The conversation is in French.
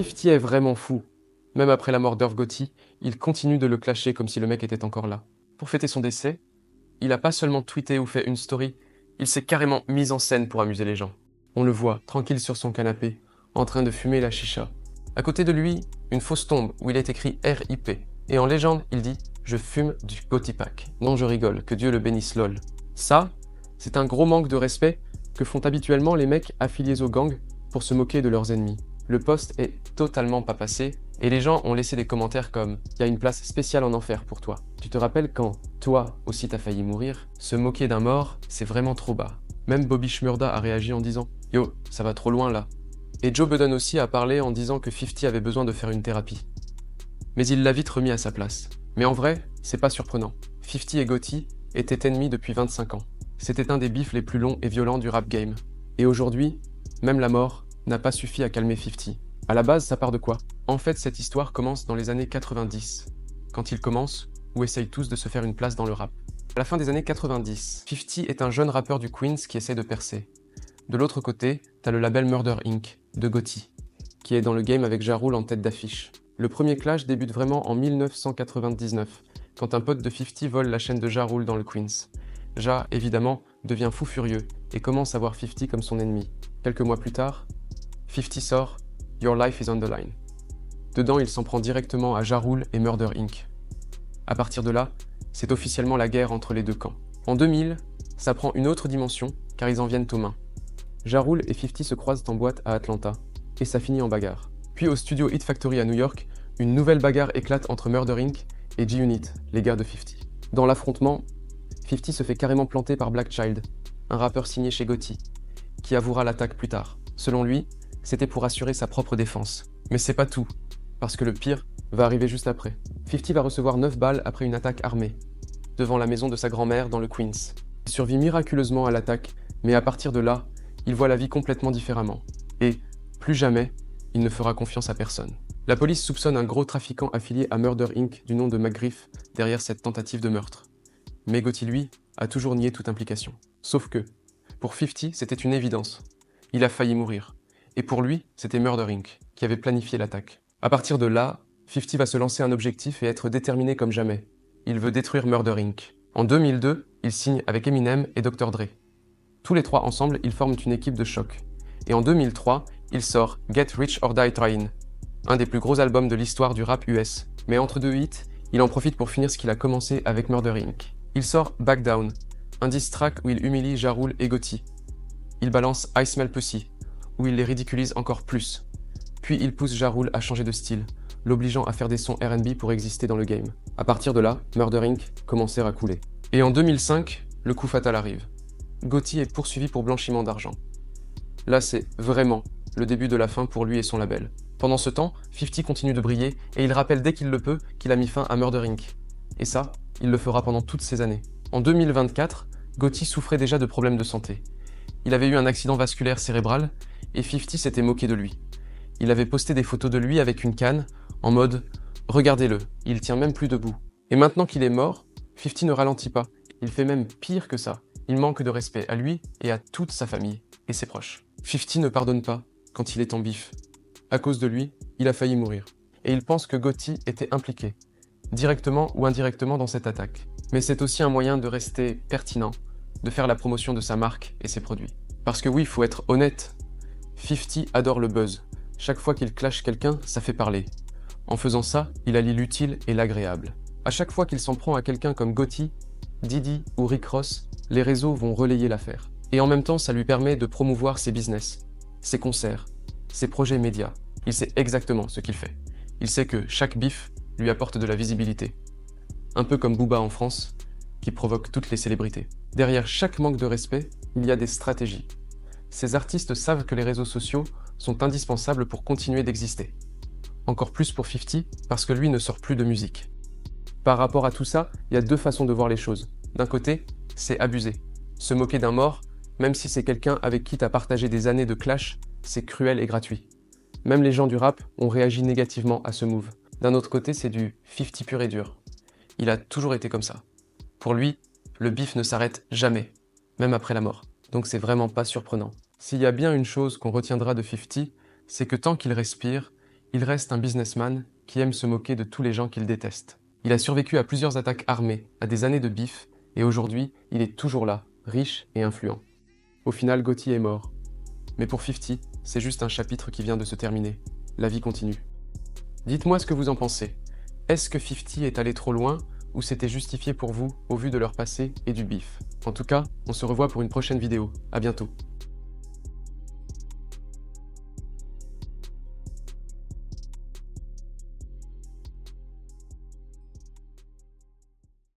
50 est vraiment fou. Même après la mort d'Irv Gotti, il continue de le clasher comme si le mec était encore là. Pour fêter son décès, il a pas seulement tweeté ou fait une story, il s'est carrément mis en scène pour amuser les gens. On le voit, tranquille sur son canapé, en train de fumer la chicha. À côté de lui, une fausse tombe où il est écrit RIP. Et en légende, il dit « Je fume du Gotti Pack. Non, je rigole, que Dieu le bénisse lol. » Ça, c'est un gros manque de respect que font habituellement les mecs affiliés aux gangs pour se moquer de leurs ennemis. Le post est totalement pas passé et les gens ont laissé des commentaires comme « Il y a une place spéciale en enfer pour toi. Tu te rappelles quand, toi aussi t'as failli mourir? Se moquer d'un mort, c'est vraiment trop bas. » Même Bobby Shmurda a réagi en disant « Yo, ça va trop loin là. » Et Joe Budden aussi a parlé en disant que 50 avait besoin de faire une thérapie. Mais il l'a vite remis à sa place. Mais en vrai, c'est pas surprenant. 50 et Gotti étaient ennemis depuis 25 ans. C'était un des bifs les plus longs et violents du rap game. Et aujourd'hui, même la mort n'a pas suffi à calmer 50. À la base, ça part de quoi? En fait, cette histoire commence dans les années 90, quand ils commencent ou essayent tous de se faire une place dans le rap. À la fin des années 90, 50 est un jeune rappeur du Queens qui essaie de percer. De l'autre côté, t'as le label Murder Inc. de Gotti, qui est dans le game avec Ja Rule en tête d'affiche. Le premier clash débute vraiment en 1999, quand un pote de 50 vole la chaîne de Ja Rule dans le Queens. Ja, évidemment, devient fou furieux et commence à voir 50 comme son ennemi. Quelques mois plus tard, 50 sort Your Life is on the Line. Dedans, il s'en prend directement à Ja Rule et Murder Inc. À partir de là, c'est officiellement la guerre entre les deux camps. En 2000, ça prend une autre dimension, car ils en viennent aux mains. Ja Rule et 50 se croisent en boîte à Atlanta, et ça finit en bagarre. Puis au studio Hit Factory à New York, une nouvelle bagarre éclate entre Murder Inc. et G-Unit, les gars de 50. Dans l'affrontement, 50 se fait carrément planter par Black Child, un rappeur signé chez Gotti, qui avouera l'attaque plus tard. Selon lui, c'était pour assurer sa propre défense. Mais c'est pas tout, parce que le pire va arriver juste après. 50 va recevoir 9 balles après une attaque armée, devant la maison de sa grand-mère dans le Queens. Il survit miraculeusement à l'attaque, mais à partir de là, il voit la vie complètement différemment. Et, plus jamais, il ne fera confiance à personne. La police soupçonne un gros trafiquant affilié à Murder Inc. du nom de McGriff derrière cette tentative de meurtre. Mais Gotti, lui, a toujours nié toute implication. Sauf que, pour 50, c'était une évidence. Il a failli mourir. Et pour lui, c'était Murder Inc. qui avait planifié l'attaque. À partir de là, 50 va se lancer un objectif et être déterminé comme jamais. Il veut détruire Murder Inc. En 2002, il signe avec Eminem et Dr. Dre. Tous les trois ensemble, ils forment une équipe de choc. Et en 2003, il sort Get Rich or Die Tryin', un des plus gros albums de l'histoire du rap US. Mais entre deux hits, il en profite pour finir ce qu'il a commencé avec Murder Inc. Il sort Back Down, un diss track où il humilie Ja Rule et Gotti. Il balance I Smell Pussy, où il les ridiculise encore plus. Puis il pousse Ja Rule à changer de style, l'obligeant à faire des sons R&B pour exister dans le game. À partir de là, Murder Inc. commençait à couler. Et en 2005, le coup fatal arrive. Gotti est poursuivi pour blanchiment d'argent. Là, c'est vraiment le début de la fin pour lui et son label. Pendant ce temps, 50 continue de briller et il rappelle dès qu'il le peut qu'il a mis fin à Murder Inc. Et ça, il le fera pendant toutes ces années. En 2024, Gotti souffrait déjà de problèmes de santé. Il avait eu un accident vasculaire cérébral et 50 s'était moqué de lui. Il avait posté des photos de lui avec une canne en mode « Regardez-le, il tient même plus debout ». Et maintenant qu'il est mort, 50 ne ralentit pas. Il fait même pire que ça. Il manque de respect à lui et à toute sa famille et ses proches. 50 ne pardonne pas quand il est en bif. À cause de lui, il a failli mourir. Et il pense que Gotti était impliqué, directement ou indirectement dans cette attaque. Mais c'est aussi un moyen de rester pertinent, de faire la promotion de sa marque et ses produits. Parce que oui, il faut être honnête, 50 adore le buzz. Chaque fois qu'il clash quelqu'un, ça fait parler. En faisant ça, il allie l'utile et l'agréable. À chaque fois qu'il s'en prend à quelqu'un comme Gotti, Diddy ou Rick Ross, les réseaux vont relayer l'affaire. Et en même temps, ça lui permet de promouvoir ses business, ses concerts, ses projets médias. Il sait exactement ce qu'il fait. Il sait que chaque bif lui apporte de la visibilité. Un peu comme Booba en France, qui provoque toutes les célébrités. Derrière chaque manque de respect, il y a des stratégies. Ces artistes savent que les réseaux sociaux sont indispensables pour continuer d'exister. Encore plus pour 50, parce que lui ne sort plus de musique. Par rapport à tout ça, il y a deux façons de voir les choses. D'un côté, c'est abuser. Se moquer d'un mort, même si c'est quelqu'un avec qui t'as partagé des années de clash, c'est cruel et gratuit. Même les gens du rap ont réagi négativement à ce move. D'un autre côté, c'est du 50 pur et dur. Il a toujours été comme ça. Pour lui, le bif ne s'arrête jamais, même après la mort. Donc c'est vraiment pas surprenant. S'il y a bien une chose qu'on retiendra de 50, c'est que tant qu'il respire, Il reste un businessman qui aime se moquer de tous les gens qu'il déteste. Il a survécu à plusieurs attaques armées, à des années de bif, et aujourd'hui, il est toujours là, riche et influent. Au final, Gotti est mort. Mais pour 50, c'est juste un chapitre qui vient de se terminer. La vie continue. Dites-moi ce que vous en pensez. Est-ce que 50 est allé trop loin, ou c'était justifié pour vous au vu de leur passé et du bif? En tout cas, on se revoit pour une prochaine vidéo. À bientôt.